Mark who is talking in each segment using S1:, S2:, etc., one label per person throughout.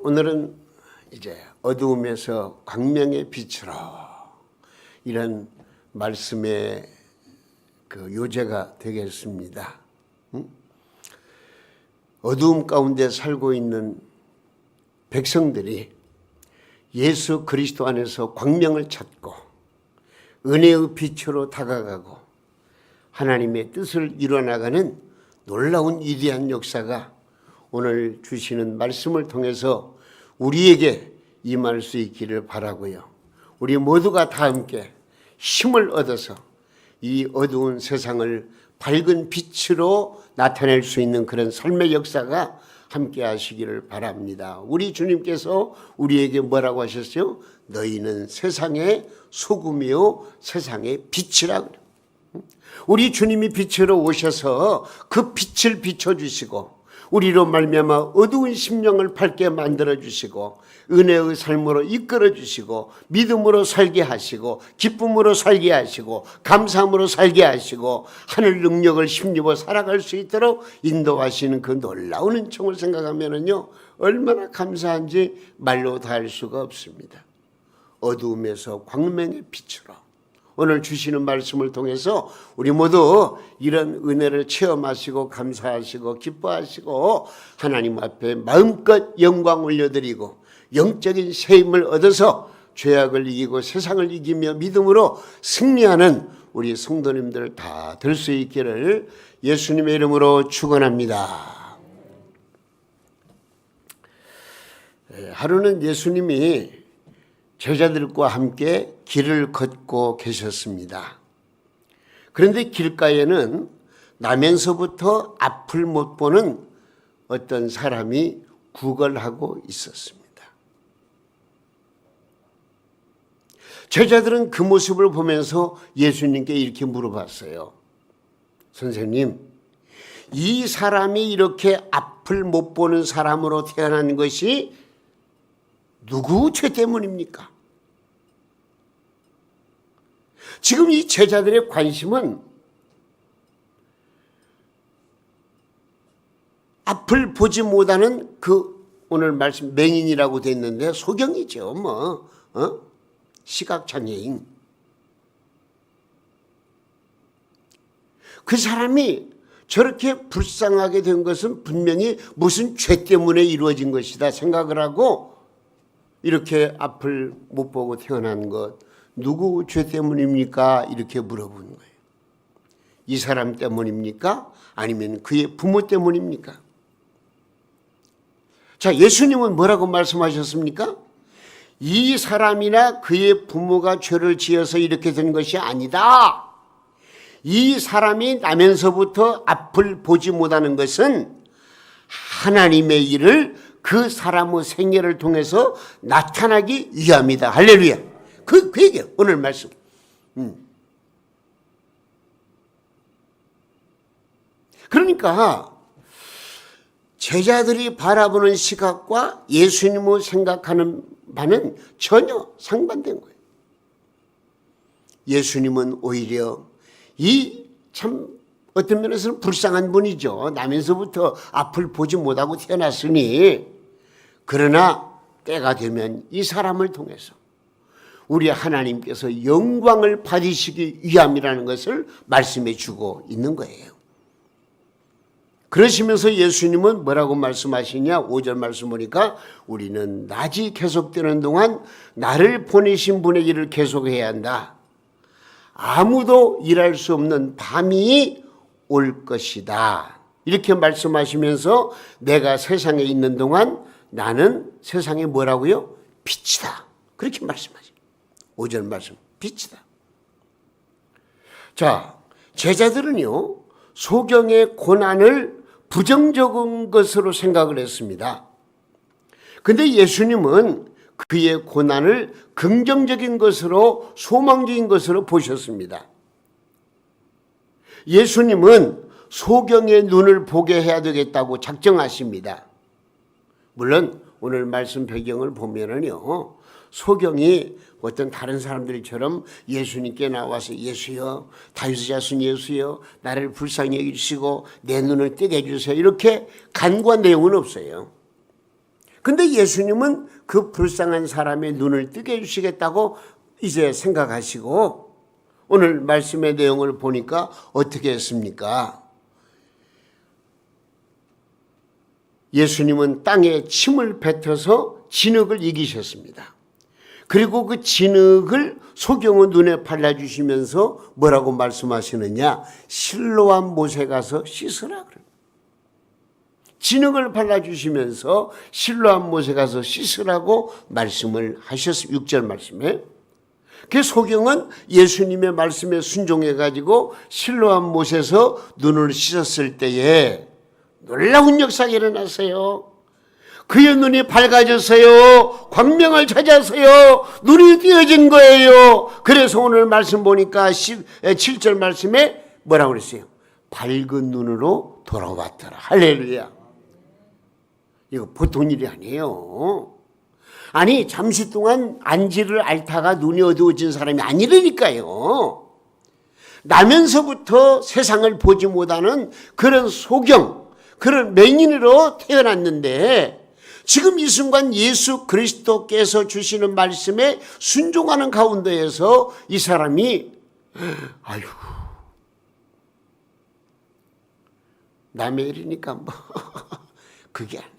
S1: 오늘은 이제 어두움에서 광명의 빛으로 이런 말씀의 그 요제가 되겠습니다. 어두움 가운데 살고 있는 백성들이 예수 그리스도 안에서 광명을 찾고 은혜의 빛으로 다가가고 하나님의 뜻을 이뤄나가는 놀라운 위대한 역사가 오늘 주시는 말씀을 통해서 우리에게 임할 수 있기를 바라고요. 우리 모두가 다 함께 힘을 얻어서 이 어두운 세상을 밝은 빛으로 나타낼 수 있는 그런 삶의 역사가 함께 하시기를 바랍니다. 우리 주님께서 우리에게 뭐라고 하셨어요? 너희는 세상의 소금이요 세상의 빛이라 그래요. 우리 주님이 빛으로 오셔서 그 빛을 비춰주시고 우리로 말미암아 어두운 심령을 밝게 만들어주시고 은혜의 삶으로 이끌어주시고 믿음으로 살게 하시고 기쁨으로 살게 하시고 감사함으로 살게 하시고 하늘 능력을 힘입어 살아갈 수 있도록 인도하시는 그 놀라운 은총을 생각하면요 얼마나 감사한지 말로 다 할 수가 없습니다. 어두움에서 광명의 빛으로 오늘 주시는 말씀을 통해서 우리 모두 이런 은혜를 체험하시고 감사하시고 기뻐하시고 하나님 앞에 마음껏 영광 올려드리고 영적인 세임을 얻어서 죄악을 이기고 세상을 이기며 믿음으로 승리하는 우리 성도님들 다 될 수 있기를 예수님의 이름으로 축원합니다. 하루는 예수님이 제자들과 함께 길을 걷고 계셨습니다. 그런데 길가에는 나면서부터 앞을 못 보는 어떤 사람이 구걸하고 있었습니다. 제자들은 그 모습을 보면서 예수님께 이렇게 물어봤어요. 선생님, 이 사람이 이렇게 앞을 못 보는 사람으로 태어난 것이 누구 죄 때문입니까? 지금 이 제자들의 관심은 앞을 보지 못하는 그 오늘 말씀 맹인이라고 돼 있는데 소경이죠. 시각장애인. 그 사람이 저렇게 불쌍하게 된 것은 분명히 무슨 죄 때문에 이루어진 것이다 생각을 하고 이렇게 앞을 못 보고 태어난 것 누구 죄 때문입니까? 이렇게 물어보는 거예요. 이 사람 때문입니까? 아니면 그의 부모 때문입니까? 자, 예수님은 뭐라고 말씀하셨습니까? 이 사람이나 그의 부모가 죄를 지어서 이렇게 된 것이 아니다. 이 사람이 나면서부터 앞을 보지 못하는 것은 하나님의 일을 그 사람의 생애를 통해서 나타나기 위함이다. 할렐루야. 그 얘기예요. 오늘 말씀. 그러니까 제자들이 바라보는 시각과 예수님을 생각하는 바는 전혀 상반된 거예요. 예수님은 오히려 이 참 어떤 면에서는 불쌍한 분이죠. 나면서부터 앞을 보지 못하고 태어났으니 그러나 때가 되면 이 사람을 통해서 우리 하나님께서 영광을 받으시기 위함이라는 것을 말씀해 주고 있는 거예요. 그러시면서 예수님은 뭐라고 말씀하시냐? 5절 말씀 보니까 우리는 낮이 계속되는 동안 나를 보내신 분의 일을 계속해야 한다. 아무도 일할 수 없는 밤이 올 것이다. 이렇게 말씀하시면서 내가 세상에 있는 동안 나는 세상에 뭐라고요? 빛이다. 그렇게 말씀하죠. 5절 말씀, 빛이다. 자, 제자들은요, 소경의 고난을 부정적인 것으로 생각을 했습니다. 근데 예수님은 그의 고난을 긍정적인 것으로, 소망적인 것으로 보셨습니다. 예수님은 소경의 눈을 보게 해야 되겠다고 작정하십니다. 물론 오늘 말씀 배경을 보면은요, 소경이 어떤 다른 사람들처럼 예수님께 나와서 예수여, 다윗의 자손 예수여, 나를 불쌍히 여기시고 내 눈을 뜨게 해주세요. 이렇게 간구한 내용은 없어요. 근데 예수님은 그 불쌍한 사람의 눈을 뜨게 해주시겠다고 이제 생각하시고 오늘 말씀의 내용을 보니까 어떻게 했습니까? 예수님은 땅에 침을 뱉어서 진흙을 이기셨습니다. 그리고 그 진흙을 소경의 눈에 발라주시면서 뭐라고 말씀하시느냐? 실로암 못에 가서 씻으라 그래요. 진흙을 발라주시면서 실로암 못에 가서 씻으라고 말씀을 하셨어요. 6절 말씀에. 그 소경은 예수님의 말씀에 순종해가지고 실로암 못에서 눈을 씻었을 때에 놀라운 역사가 일어났어요. 그의 눈이 밝아졌어요. 광명을 찾았어요. 눈이 띄어진 거예요. 그래서 오늘 말씀 보니까 7절 말씀에 뭐라고 그랬어요? 밝은 눈으로 돌아왔더라. 할렐루야. 이거 보통 일이 아니에요. 아니 잠시 동안 안지를 앓다가 눈이 어두워진 사람이 아니라니까요. 나면서부터 세상을 보지 못하는 그런 소경, 그런 맹인으로 태어났는데 지금 이 순간 예수 그리스도께서 주시는 말씀에 순종하는 가운데에서 이 사람이 아이고 남의 일이니까 뭐 그게 아니에요.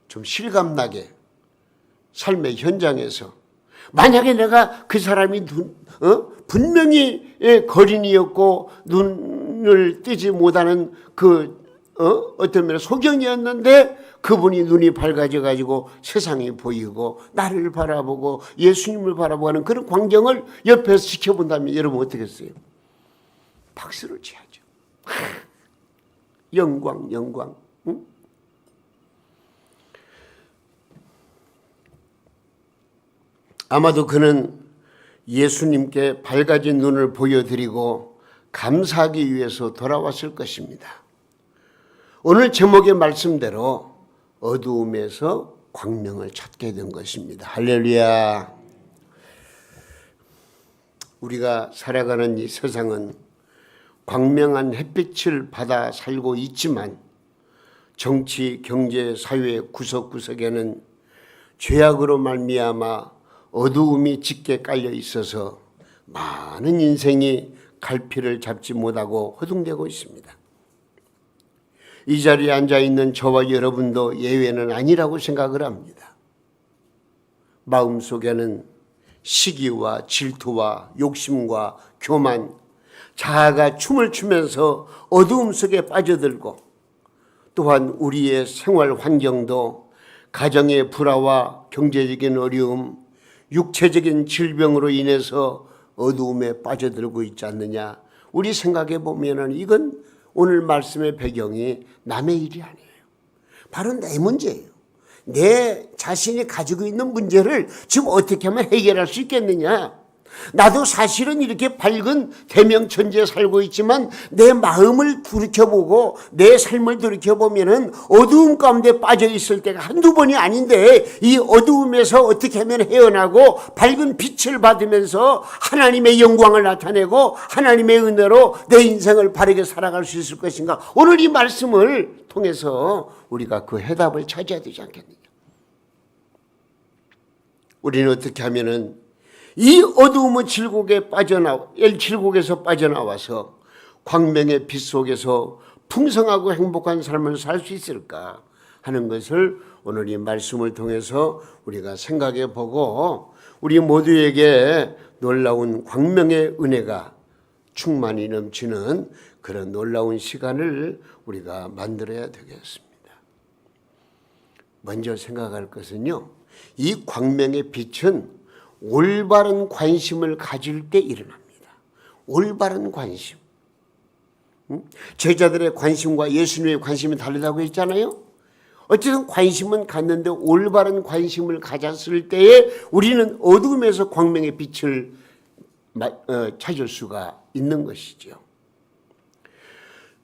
S1: 좀 실감나게 삶의 현장에서 만약에 내가 그 사람이 분명히 거린이었고 눈을 뜨지 못하는 어떤 면에 소경이었는데 그분이 눈이 밝아져 가지고 세상이 보이고 나를 바라보고 예수님을 바라보고 하는 그런 광경을 옆에서 지켜본다면 여러분 어떻겠어요? 박수를 치야죠. 영광 영광. 응? 아마도 그는 예수님께 밝아진 눈을 보여드리고 감사하기 위해서 돌아왔을 것입니다. 오늘 제목의 말씀대로 어두움에서 광명을 찾게 된 것입니다. 할렐루야. 우리가 살아가는 이 세상은 광명한 햇빛을 받아 살고 있지만 정치, 경제, 사회 구석구석에는 죄악으로 말미암아 어두움이 짙게 깔려 있어서 많은 인생이 갈피를 잡지 못하고 허둥대고 있습니다. 이 자리에 앉아있는 저와 여러분도 예외는 아니라고 생각을 합니다. 마음속에는 시기와 질투와 욕심과 교만, 자아가 춤을 추면서 어두움 속에 빠져들고 또한 우리의 생활 환경도 가정의 불화와 경제적인 어려움, 육체적인 질병으로 인해서 어두움에 빠져들고 있지 않느냐. 우리 생각해 보면은 이건 오늘 말씀의 배경이 남의 일이 아니에요. 바로 내 문제예요. 내 자신이 가지고 있는 문제를 지금 어떻게 하면 해결할 수 있겠느냐. 나도 사실은 이렇게 밝은 대명천지에 살고 있지만 내 마음을 돌이켜보고 내 삶을 돌이켜보면은 어두움 가운데 빠져 있을 때가 한두 번이 아닌데 이 어두움에서 어떻게 하면 헤어나고 밝은 빛을 받으면서 하나님의 영광을 나타내고 하나님의 은혜로 내 인생을 바르게 살아갈 수 있을 것인가. 오늘 이 말씀을 통해서 우리가 그 해답을 찾아야 되지 않겠느냐. 우리는 어떻게 하면은 이 어두움의 질곡에서 빠져나와서 광명의 빛 속에서 풍성하고 행복한 삶을 살 수 있을까 하는 것을 오늘 이 말씀을 통해서 우리가 생각해 보고 우리 모두에게 놀라운 광명의 은혜가 충만히 넘치는 그런 놀라운 시간을 우리가 만들어야 되겠습니다. 먼저 생각할 것은요, 이 광명의 빛은 올바른 관심을 가질 때 일어납니다. 올바른 관심. 제자들의 관심과 예수님의 관심이 다르다고 했잖아요. 어쨌든 관심은 갖는데 올바른 관심을 가졌을 때에 우리는 어두움에서 광명의 빛을 찾을 수가 있는 것이죠.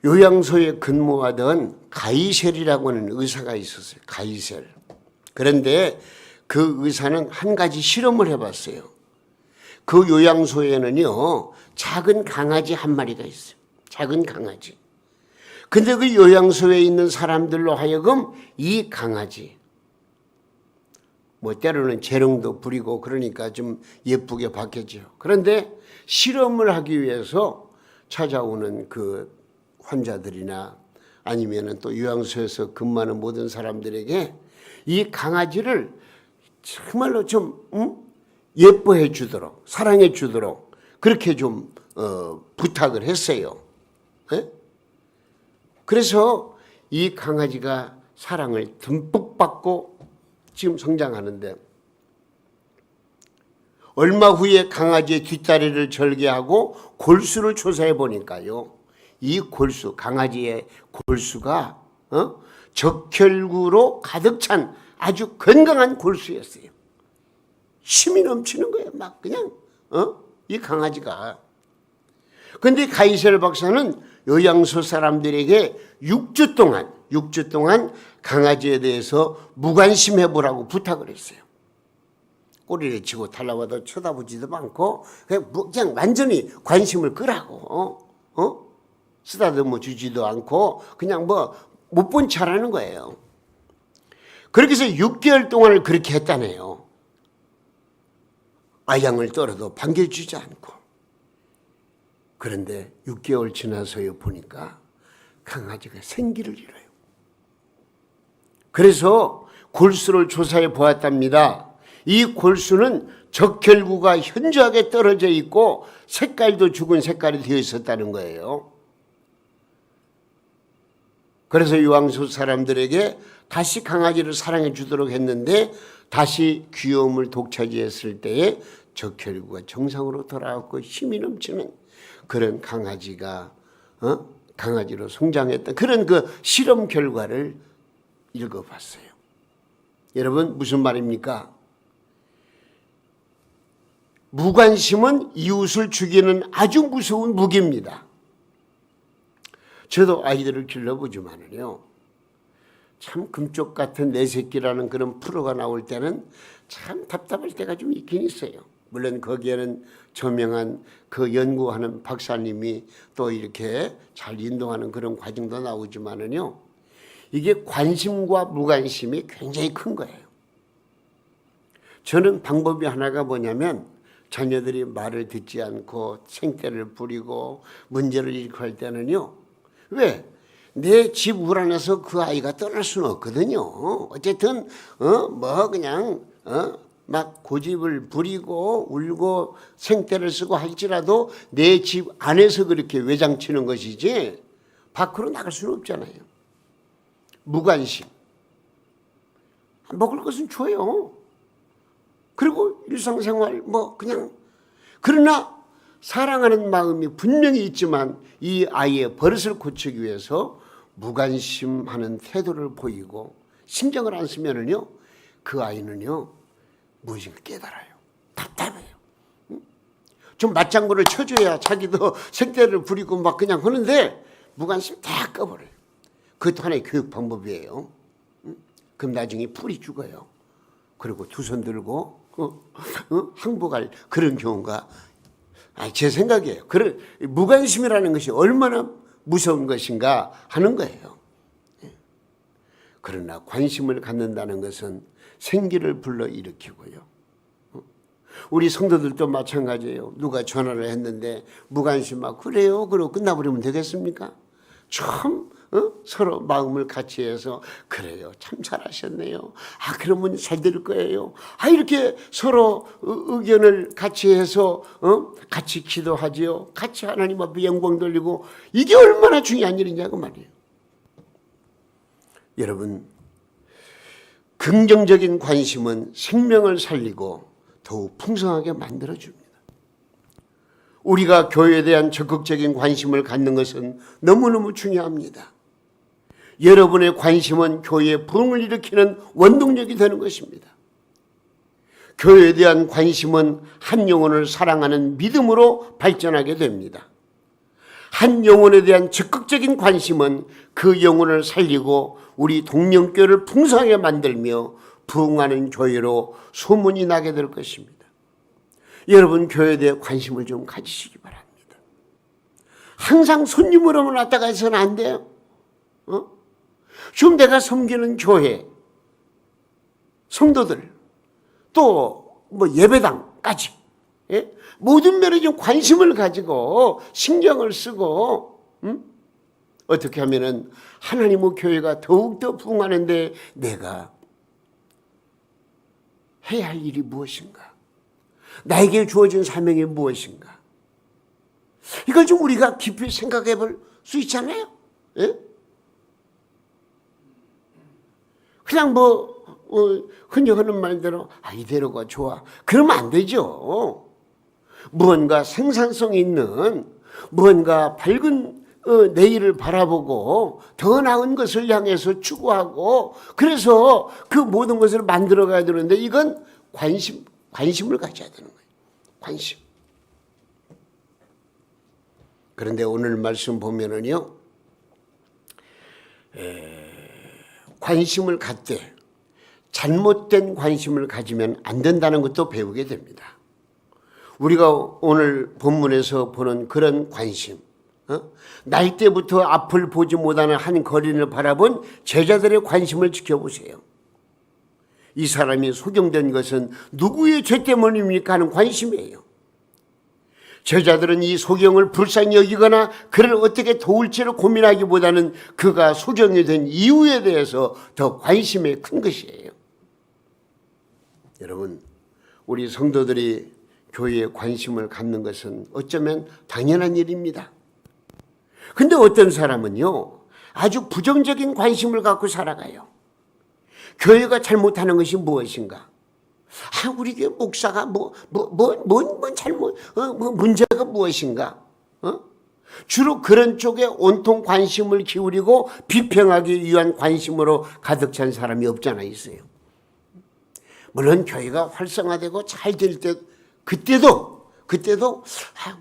S1: 요양소에 근무하던 가이셀이라고 하는 의사가 있었어요. 가이셀. 그런데 그 의사는 한 가지 실험을 해봤어요. 그 요양소에는요, 작은 강아지 한 마리가 있어요. 작은 강아지. 근데 그 요양소에 있는 사람들로 하여금 이 강아지, 뭐 때로는 재롱도 부리고 그러니까 좀 예쁘게 봤겠죠. 그런데 실험을 하기 위해서 찾아오는 그 환자들이나 아니면은 또 요양소에서 근무하는 모든 사람들에게 이 강아지를 정말로 좀 예뻐해 주도록, 사랑해 주도록 그렇게 좀 부탁을 했어요. 네? 그래서 이 강아지가 사랑을 듬뿍 받고 지금 성장하는데, 얼마 후에 강아지의 뒷다리를 절개하고 골수를 조사해 보니까요, 이 골수, 강아지의 골수가 적혈구로 가득 찬 아주 건강한 골수였어요. 힘이 넘치는 거예요. 막 그냥 이 강아지가. 그런데 가이셀 박사는 요양소 사람들에게 6주 동안 강아지에 대해서 무관심해 보라고 부탁을 했어요. 꼬리를 치고 달라와도 쳐다보지도 않고 그냥 완전히 관심을 끄라고 쓰다듬어 주지도 않고 그냥 뭐 못 본 척하는 거예요. 그렇게 해서 6개월 동안을 그렇게 했다네요. 아양을 떨어도 반겨주지 않고. 그런데 6개월 지나서요 보니까 강아지가 생기를 잃어요. 그래서 골수를 조사해 보았답니다. 이 골수는 적혈구가 현저하게 떨어져 있고 색깔도 죽은 색깔이 되어 있었다는 거예요. 그래서 요양소 사람들에게 다시 강아지를 사랑해 주도록 했는데, 다시 귀여움을 독차지했을 때에 적혈구가 정상으로 돌아왔고 힘이 넘치는 그런 강아지로 성장했던 그런 그 실험 결과를 읽어봤어요. 여러분, 무슨 말입니까? 무관심은 이웃을 죽이는 아주 무서운 무기입니다. 저도 아이들을 길러보지만은요, 참 금쪽 같은 내 새끼라는 그런 프로가 나올 때는 참 답답할 때가 좀 있긴 있어요. 물론 거기에는 저명한 그 연구하는 박사님이 또 이렇게 잘 인도하는 그런 과정도 나오지만은요, 이게 관심과 무관심이 굉장히 큰 거예요. 저는 방법이 하나가 뭐냐면, 자녀들이 말을 듣지 않고 생떼를 부리고 문제를 일으키고 할 때는요, 왜? 내 집 울 안에서 그 아이가 떠날 수는 없거든요. 어쨌든 막 고집을 부리고 울고 생떼를 쓰고 할지라도 내 집 안에서 그렇게 외장치는 것이지 밖으로 나갈 수는 없잖아요. 무관심. 먹을 것은 줘요. 그리고 일상생활 그냥. 그러나 사랑하는 마음이 분명히 있지만 이 아이의 버릇을 고치기 위해서 무관심하는 태도를 보이고 신경을 안 쓰면은요, 그 아이는요 무엇인가 깨달아요. 답답해요. 좀 맞장구를 쳐줘야 자기도 색대를 부리고 막 그냥 하는데 무관심 다 꺼버려요. 그것도 하나의 교육 방법이에요. 그럼 나중에 풀이 죽어요. 그리고 두 손 들고 항복할 그런 경우가 제 생각이에요. 무관심이라는 것이 얼마나 무서운 것인가 하는 거예요. 그러나 관심을 갖는다는 것은 생기를 불러일으키고요. 우리 성도들도 마찬가지예요. 누가 전화를 했는데 무관심하고 그래요? 그러고 끝나버리면 되겠습니까? 참 서로 마음을 같이 해서 그래요, 참 잘하셨네요. 그러면 잘 될 거예요. 이렇게 서로 의견을 같이 해서 같이 기도하지요. 같이 하나님 앞에 영광 돌리고, 이게 얼마나 중요한 일이냐고 말이에요. 여러분, 긍정적인 관심은 생명을 살리고 더욱 풍성하게 만들어줍니다. 우리가 교회에 대한 적극적인 관심을 갖는 것은 너무너무 중요합니다. 여러분의 관심은 교회의 부흥을 일으키는 원동력이 되는 것입니다. 교회에 대한 관심은 한 영혼을 사랑하는 믿음으로 발전하게 됩니다. 한 영혼에 대한 적극적인 관심은 그 영혼을 살리고 우리 동명교회를 풍성하게 만들며 부흥하는 교회로 소문이 나게 될 것입니다. 여러분, 교회에 대해 관심을 좀 가지시기 바랍니다. 항상 손님으로만 왔다가 해서는 안 돼요. 지금 내가 섬기는 교회, 성도들, 또 뭐 예배당까지, 예? 모든 면에 좀 관심을 가지고 신경을 쓰고, 어떻게 하면은 하나님의 교회가 더욱더 부흥하는데 내가 해야 할 일이 무엇인가? 나에게 주어진 사명이 무엇인가? 이걸 좀 우리가 깊이 생각해 볼 수 있잖아요. 예? 그냥 흔히 하는 말대로 이대로가 좋아. 그러면 안 되죠. 무언가 생산성 있는, 무언가 밝은 내일을 바라보고 더 나은 것을 향해서 추구하고, 그래서 그 모든 것을 만들어 가야 되는데, 이건 관심을 가져야 되는 거예요. 관심. 그런데 오늘 말씀 보면은요, 관심을 갖되 잘못된 관심을 가지면 안 된다는 것도 배우게 됩니다. 우리가 오늘 본문에서 보는 그런 관심, 날 때부터 앞을 보지 못하는 한 거린을 바라본 제자들의 관심을 지켜보세요. 이 사람이 소경된 것은 누구의 죄 때문입니까 하는 관심이에요. 제자들은 이 소경을 불쌍히 여기거나 그를 어떻게 도울지를 고민하기보다는 그가 소경이 된 이유에 대해서 더 관심이 큰 것이에요. 여러분, 우리 성도들이 교회에 관심을 갖는 것은 어쩌면 당연한 일입니다. 근데 어떤 사람은요, 아주 부정적인 관심을 갖고 살아가요. 교회가 잘못하는 것이 무엇인가? 우리 교회 목사가 뭔 잘못, 문제가 무엇인가? 주로 그런 쪽에 온통 관심을 기울이고 비평하기 위한 관심으로 가득 찬 사람이 없잖아 있어요. 물론 교회가 활성화되고 잘 될 때, 그때도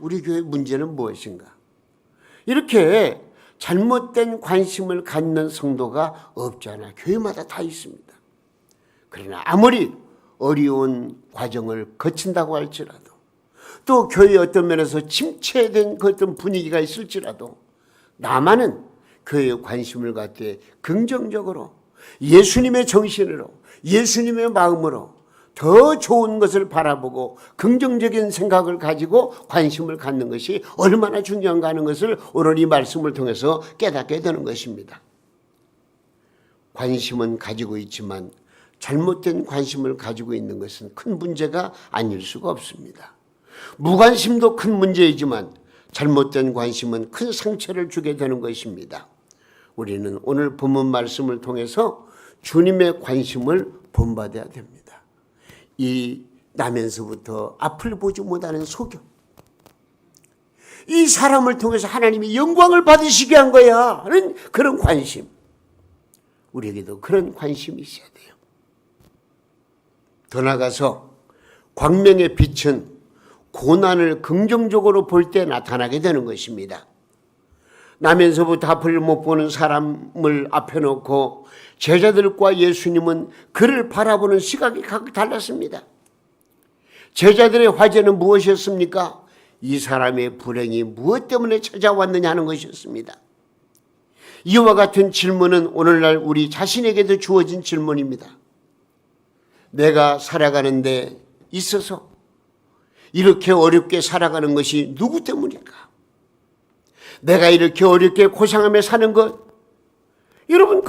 S1: 우리 교회 문제는 무엇인가? 이렇게 잘못된 관심을 갖는 성도가 없잖아. 교회마다 다 있습니다. 그러나 아무리 어려운 과정을 거친다고 할지라도, 또 교회 어떤 면에서 침체된 어떤 분위기가 있을지라도, 나만은 교회에 관심을 갖되 긍정적으로 예수님의 정신으로, 예수님의 마음으로 더 좋은 것을 바라보고 긍정적인 생각을 가지고 관심을 갖는 것이 얼마나 중요한가 하는 것을 오늘 이 말씀을 통해서 깨닫게 되는 것입니다. 관심은 가지고 있지만 잘못된 관심을 가지고 있는 것은 큰 문제가 아닐 수가 없습니다. 무관심도 큰 문제이지만 잘못된 관심은 큰 상처를 주게 되는 것입니다. 우리는 오늘 본문 말씀을 통해서 주님의 관심을 본받아야 됩니다. 이 나면서부터 앞을 보지 못하는 소경, 이 사람을 통해서 하나님이 영광을 받으시게 한 거야 하는 그런 관심, 우리에게도 그런 관심이 있어야 돼요. 더 나아가서 광명의 빛은 고난을 긍정적으로 볼 때 나타나게 되는 것입니다. 나면서부터 앞을 못 보는 사람을 앞에 놓고 제자들과 예수님은 그를 바라보는 시각이 각각 달랐습니다. 제자들의 화제는 무엇이었습니까? 이 사람의 불행이 무엇 때문에 찾아왔느냐 하는 것이었습니다. 이와 같은 질문은 오늘날 우리 자신에게도 주어진 질문입니다. 내가 살아가는 데 있어서 이렇게 어렵게 살아가는 것이 누구 때문일까? 내가 이렇게 어렵게 고생하며 사는 것, 여러분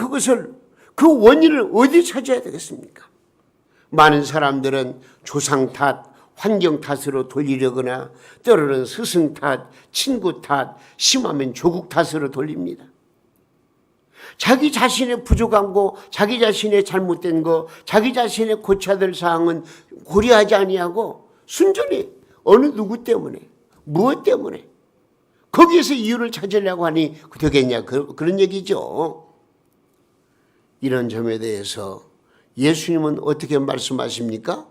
S1: 그 원인을 어디 찾아야 되겠습니까? 많은 사람들은 조상 탓, 환경 탓으로 돌리려거나 때로는 스승 탓, 친구 탓, 심하면 조국 탓으로 돌립니다. 자기 자신의 부족한 거, 자기 자신의 잘못된 거, 자기 자신의 고쳐야 될 사항은 고려하지 아니하고 순전히 어느 누구 때문에, 무엇 때문에 거기에서 이유를 찾으려고 하니 되겠냐, 그런 얘기죠. 이런 점에 대해서 예수님은 어떻게 말씀하십니까?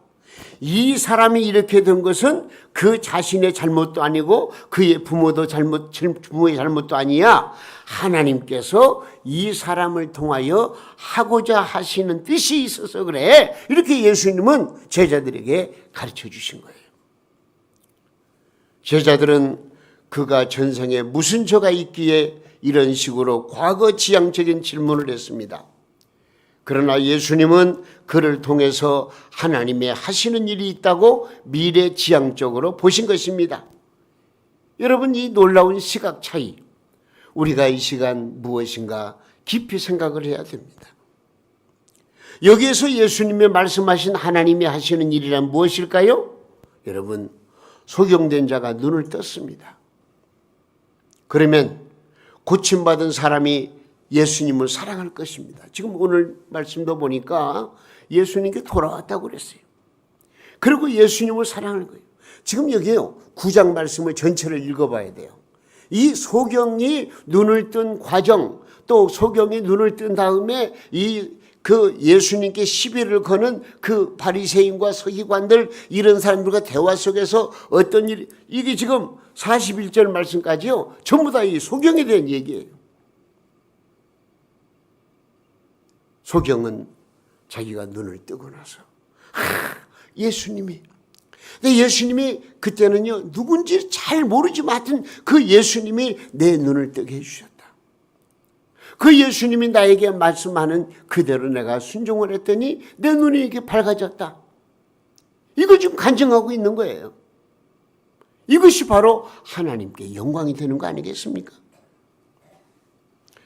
S1: 이 사람이 이렇게 된 것은 그 자신의 잘못도 아니고 그의 부모의 잘못도 아니야. 하나님께서 이 사람을 통하여 하고자 하시는 뜻이 있어서 그래. 이렇게 예수님은 제자들에게 가르쳐 주신 거예요. 제자들은 그가 전생에 무슨 죄가 있기에 이런 식으로 과거 지향적인 질문을 했습니다. 그러나 예수님은 그를 통해서 하나님의 하시는 일이 있다고 미래 지향적으로 보신 것입니다. 여러분, 이 놀라운 시각 차이, 우리가 이 시간 무엇인가 깊이 생각을 해야 됩니다. 여기에서 예수님이 말씀하신 하나님이 하시는 일이란 무엇일까요? 여러분, 소경된 자가 눈을 떴습니다. 그러면 고침받은 사람이 예수님을 사랑할 것입니다. 지금 오늘 말씀도 보니까 예수님께 돌아왔다고 그랬어요. 그리고 예수님을 사랑할 거예요. 지금 여기에요, 9장 말씀을 전체를 읽어봐야 돼요. 이 소경이 눈을 뜬 과정, 또 소경이 눈을 뜬 다음에 그 예수님께 시비를 거는 그 바리새인과 서기관들, 이런 사람들과 대화 속에서 어떤 일이, 이게 지금 41절 말씀까지요, 전부 다 이 소경에 대한 얘기예요. 소경은 자기가 눈을 뜨고 나서 예수님이, 근데 예수님이 그때는요 누군지 잘 모르지만 하여튼 그 예수님이 내 눈을 뜨게 해주셨다. 그 예수님이 나에게 말씀하는 그대로 내가 순종을 했더니 내 눈이 이렇게 밝아졌다. 이거 지금 간증하고 있는 거예요. 이것이 바로 하나님께 영광이 되는 거 아니겠습니까?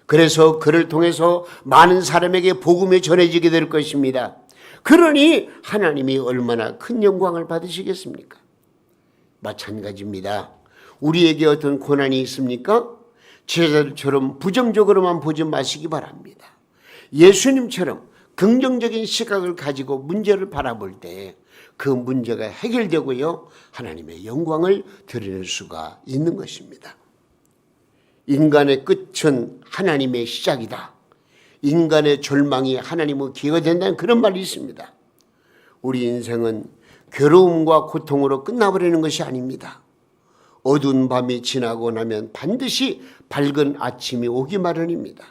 S1: 그래서 그를 통해서 많은 사람에게 복음이 전해지게 될 것입니다. 그러니 하나님이 얼마나 큰 영광을 받으시겠습니까? 마찬가지입니다. 우리에게 어떤 고난이 있습니까? 제자들처럼 부정적으로만 보지 마시기 바랍니다. 예수님처럼 긍정적인 시각을 가지고 문제를 바라볼 때 그 문제가 해결되고요, 하나님의 영광을 드러낼 수가 있는 것입니다. 인간의 끝은 하나님의 시작이다. 인간의 절망이 하나님의 기회가 된다는 그런 말이 있습니다. 우리 인생은 괴로움과 고통으로 끝나버리는 것이 아닙니다. 어두운 밤이 지나고 나면 반드시 밝은 아침이 오기 마련입니다.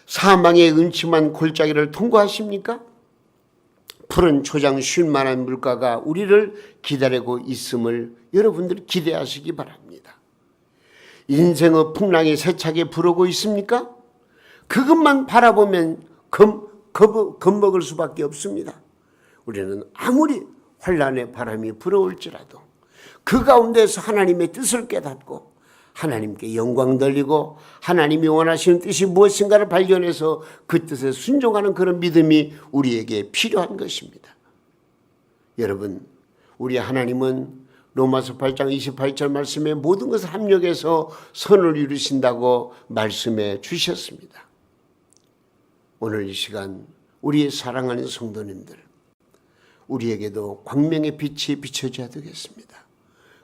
S1: 사망의 음침한 골짜기를 통과하십니까? 푸른 초장 쉴 만한 물가가 우리를 기다리고 있음을 여러분들 기대하시기 바랍니다. 인생의 풍랑이 세차게 불어오고 있습니까? 그것만 바라보면 겁먹을 수밖에 없습니다. 우리는 아무리 환란의 바람이 불어올지라도 그 가운데서 하나님의 뜻을 깨닫고 하나님께 영광 돌리고 하나님이 원하시는 뜻이 무엇인가를 발견해서 그 뜻에 순종하는 그런 믿음이 우리에게 필요한 것입니다. 여러분, 우리 하나님은 로마서 8장 28절 말씀에 모든 것을 합력해서 선을 이루신다고 말씀해 주셨습니다. 오늘 이 시간 우리의 사랑하는 성도님들, 우리에게도 광명의 빛이 비춰져야 되겠습니다.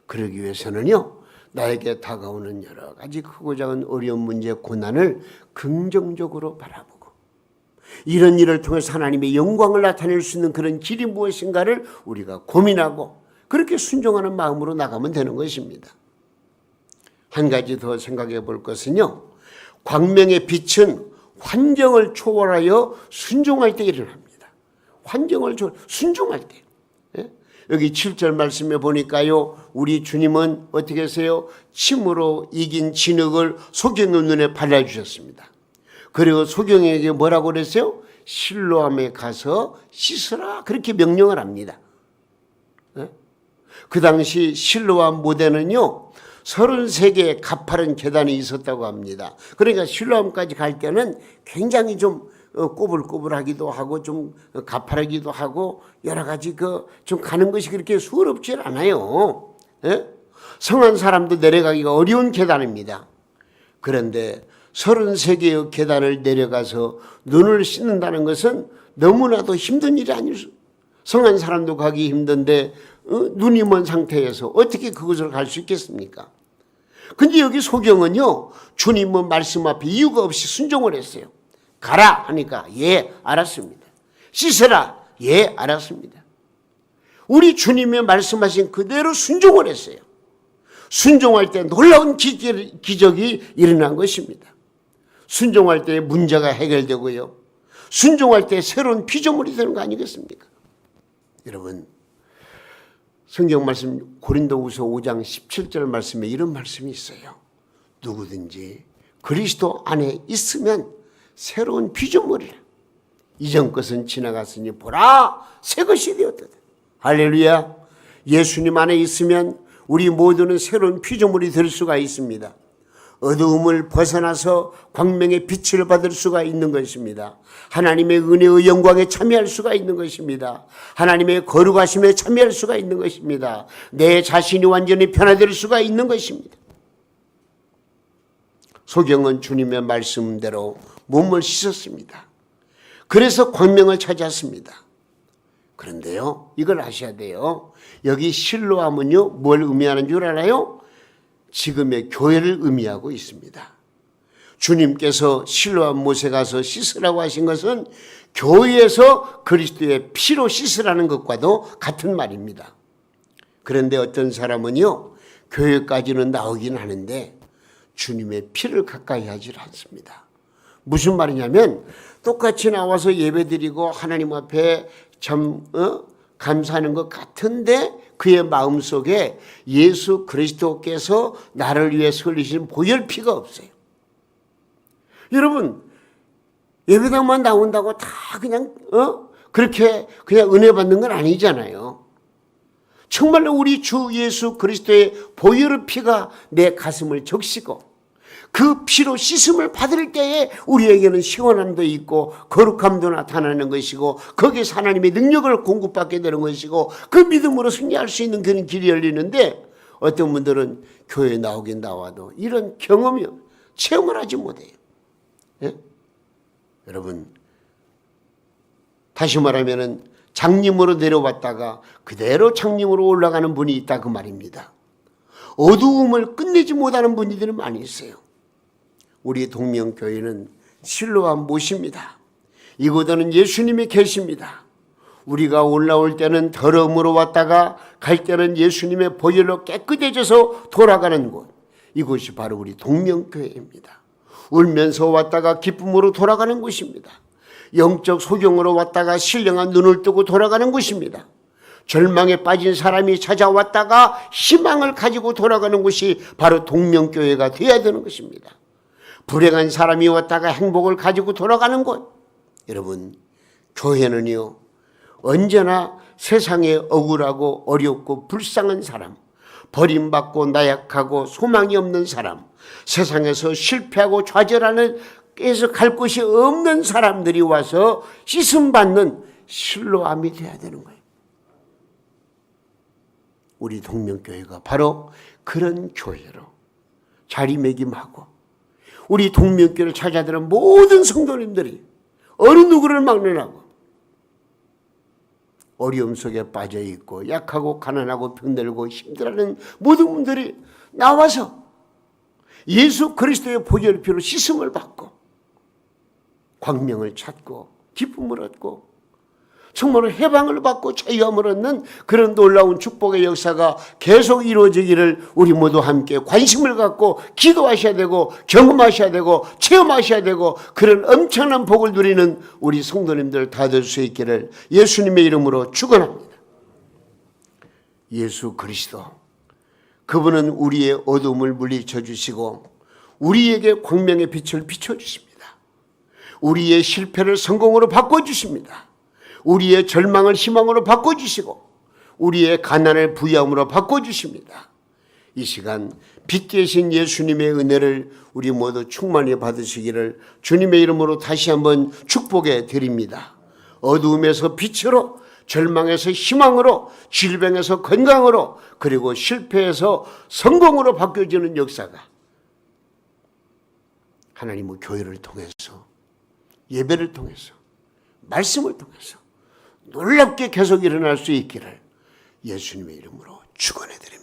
S1: 그러기 위해서는요, 나에게 다가오는 여러 가지 크고 작은 어려운 문제, 고난을 긍정적으로 바라보고 이런 일을 통해서 하나님의 영광을 나타낼 수 있는 그런 길이 무엇인가를 우리가 고민하고 그렇게 순종하는 마음으로 나가면 되는 것입니다. 한 가지 더 생각해 볼 것은요, 광명의 빛은 환경을 초월하여 순종할 때 일어납니다. 환경을 순종할 때. 여기 7절 말씀에 보니까요, 우리 주님은 어떻게 하세요? 침으로 이긴 진흙을 소경의 눈에 발라주셨습니다. 그리고 소경에게 뭐라고 그랬어요? 실로암에 가서 씻으라, 그렇게 명령을 합니다. 그 당시 실로암 모대는요 33개의 가파른 계단이 있었다고 합니다. 그러니까 실로암까지 갈 때는 굉장히 좀 꼬불꼬불하기도 하고 좀 가파르기도 하고 여러 가지 좀 가는 것이 그렇게 수월없지 않아요. 성한 사람도 내려가기가 어려운 계단입니다. 그런데 33개의 계단을 내려가서 눈을 씻는다는 것은 너무나도 힘든 일이 아니죠. 성한 사람도 가기 힘든데 눈이 먼 상태에서 어떻게 그것을 갈 수 있겠습니까? 근데 여기 소경은요, 주님의 말씀 앞에 이유가 없이 순종을 했어요. 가라 하니까 예 알았습니다. 씻으라 예 알았습니다. 우리 주님의 말씀하신 그대로 순종을 했어요. 순종할 때 놀라운 기적이 일어난 것입니다. 순종할 때 문제가 해결되고요, 순종할 때 새로운 피조물이 되는 거 아니겠습니까? 여러분, 성경 말씀 고린도후서 5장 17절 말씀에 이런 말씀이 있어요. 누구든지 그리스도 안에 있으면 새로운 피조물이라. 이전 것은 지나갔으니 보라 새 것이 되었다. 할렐루야. 예수님 안에 있으면 우리 모두는 새로운 피조물이 될 수가 있습니다. 어두움을 벗어나서 광명의 빛을 받을 수가 있는 것입니다. 하나님의 은혜의 영광에 참여할 수가 있는 것입니다. 하나님의 거룩하심에 참여할 수가 있는 것입니다. 내 자신이 완전히 변화될 수가 있는 것입니다. 소경은 주님의 말씀대로 몸을 씻었습니다. 그래서 광명을 찾았습니다. 그런데요, 이걸 아셔야 돼요. 여기 실로암은요, 뭘 의미하는 줄 알아요? 지금의 교회를 의미하고 있습니다. 주님께서 실로암 못에 가서 씻으라고 하신 것은 교회에서 그리스도의 피로 씻으라는 것과도 같은 말입니다. 그런데 어떤 사람은요, 교회까지는 나오긴 하는데 주님의 피를 가까이 하질 않습니다. 무슨 말이냐면 똑같이 나와서 예배드리고 하나님 앞에 감사하는 것 같은데 그의 마음속에 예수 그리스도께서 나를 위해서 흘리신 보혈피가 없어요. 여러분, 예배당만 나온다고 다 그냥 그렇게 그냥 은혜 받는 건 아니잖아요. 정말로 우리 주 예수 그리스도의 보혈의 피가 내 가슴을 적시고 그 피로 씻음을 받을 때에 우리에게는 시원함도 있고 거룩함도 나타나는 것이고 거기에서 하나님의 능력을 공급받게 되는 것이고 그 믿음으로 승리할 수 있는 그런 길이 열리는데 어떤 분들은 교회에 나오긴 나와도 이런 경험이 체험을 하지 못해요. 예? 여러분, 다시 말하면 장님으로 내려왔다가 그대로 장님으로 올라가는 분이 있다 그 말입니다. 어두움을 끝내지 못하는 분들이 많이 있어요. 우리 동명교회는 실로암 못입니다. 이곳에는 예수님이 계십니다. 우리가 올라올 때는 더러움으로 왔다가 갈 때는 예수님의 보혈로 깨끗해져서 돌아가는 곳, 이곳이 바로 우리 동명교회입니다. 울면서 왔다가 기쁨으로 돌아가는 곳입니다. 영적 소경으로 왔다가 신령한 눈을 뜨고 돌아가는 곳입니다. 절망에 빠진 사람이 찾아왔다가 희망을 가지고 돌아가는 곳이 바로 동명교회가 되어야 되는 것입니다. 불행한 사람이 왔다가 행복을 가지고 돌아가는 곳. 여러분, 교회는요, 언제나 세상에 억울하고 어렵고 불쌍한 사람, 버림받고 나약하고 소망이 없는 사람, 세상에서 실패하고 좌절하는 깨서 갈 곳이 없는 사람들이 와서 씻음받는 실로암이 되어야 되는 거예요. 우리 동명교회가 바로 그런 교회로 자리매김하고 우리 동명교회를 찾아드는 모든 성도님들이 어느 누구를 막론하고 어려움 속에 빠져있고 약하고 가난하고 병들고 힘들어하는 모든 분들이 나와서 예수 그리스도의 보혈피로 씻음을 받고 광명을 찾고 기쁨을 얻고 정말로 해방을 받고 자유함을 얻는 그런 놀라운 축복의 역사가 계속 이루어지기를 우리 모두 함께 관심을 갖고 기도하셔야 되고 경험하셔야 되고 체험하셔야 되고 그런 엄청난 복을 누리는 우리 성도님들 다 될 수 있기를 예수님의 이름으로 축원합니다. 예수 그리스도, 그분은 우리의 어둠을 물리쳐 주시고 우리에게 광명의 빛을 비춰주십니다. 우리의 실패를 성공으로 바꿔주십니다. 우리의 절망을 희망으로 바꿔주시고 우리의 가난을 부유함으로 바꿔주십니다. 이 시간 빛 되신 예수님의 은혜를 우리 모두 충만히 받으시기를 주님의 이름으로 다시 한번 축복해 드립니다. 어두움에서 빛으로, 절망에서 희망으로, 질병에서 건강으로, 그리고 실패에서 성공으로 바뀌어지는 역사가 하나님의 교회를 통해서, 예배를 통해서, 말씀을 통해서 놀랍게 계속 일어날 수 있기를 예수님의 이름으로 축원해 드립니다.